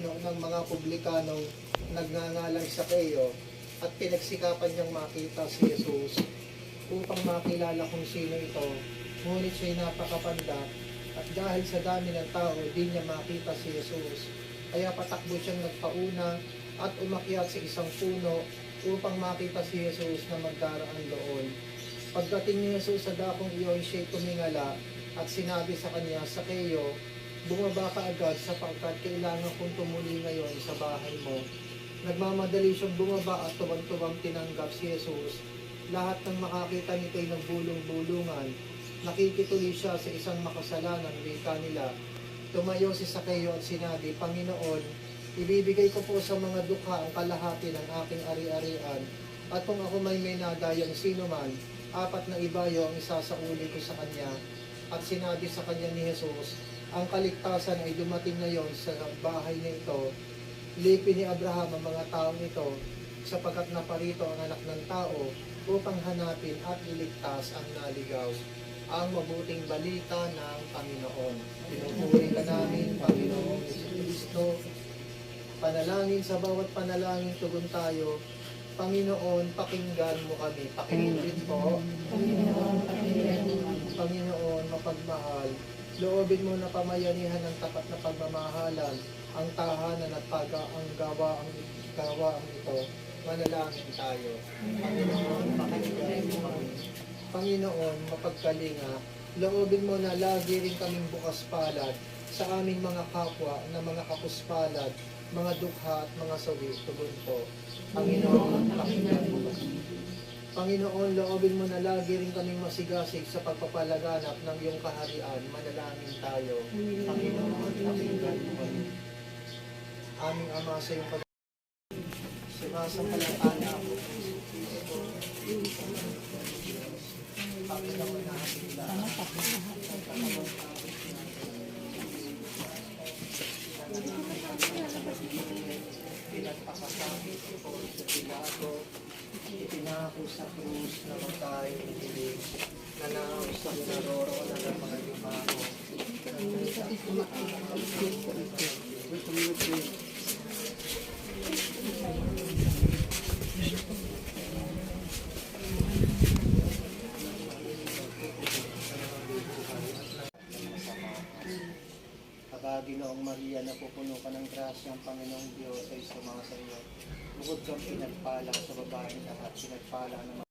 puno ng mga publikanong nagngangalang Sakeo at pinagsikapan niyang makita si Jesus upang makilala kung sino ito. Ngunit siya'y napakapandak at dahil sa dami ng tao, di niya makita si Jesus. Kaya patakbo siyang nagpauna at umakyat sa isang puno upang makita si Jesus na magdaraan doon. Pagdating ni Jesus sa dakong iyon, siya'y tumingala at sinabi sa kanya, Sakeo, bumaba ka agad sapagkat kailangan kong tumuli ngayon sa bahay mo. Nagmamadali siyang bumaba at tubang-tubang tinanggap si Jesus. Lahat ng makakita nito'y nagbulong-bulungan. Nakikituloy siya sa isang makasalanan, wika nila. Tumayo si Sakeo at sinabi, Panginoon, ibibigay ko po sa mga dukha ang kalahati ng aking ari-arian. At kung ako may nadayang sino man, 4 na ibayo ang isasauli ko sa kanya. At sinabi sa kanya ni Jesus, ang kaligtasan ay dumating ngayon sa bahay nito. Lipin ni Abraham ang mga taong ito, sapagkat naparito ang anak ng tao upang hanapin at iligtas ang naligaw. Ang mabuting balita ng Panginoon. Pinupuri ka namin, Panginoong Kristo. Panalangin sa bawat panalangin, tugon tayo. Panginoon, pakinggan mo kami. Pakinggan po. Panginoon, mapagmahal. Loobin mo na pamayanihan ng tapat na pagmamahalan ang tahanan at ang gawaang ito. Manalangin tayo. Panginoon, pakinggan mo kami. Panginoon, mapagkalinga, loobin mo na lagi rin kaming bukas palad sa aming mga kapwa na mga kapuspalad, mga dukha at mga sawi, tugon po. Panginoon, pakinggan mo kami. Panginoon, loobin mo na lagi rin kaming masigasig sa pagpapalaganap ng iyong kaharian. Manalangin tayo. Panginoon, pakinggan mo kami. Aming Ama sa iyong sumasampalataya ako. Panginoon na aming lahat. Pinagpapasami ko sa Pilato, itinako sa krus na magkain ikilig, nanausap na roro na ng mga lumako. Ginoong Maria, napupuno ka ng grasya ang Panginoong Diyos ay sumasa iyo. Bukod kang pinagpala sa babaeng lahat, pinagpala ng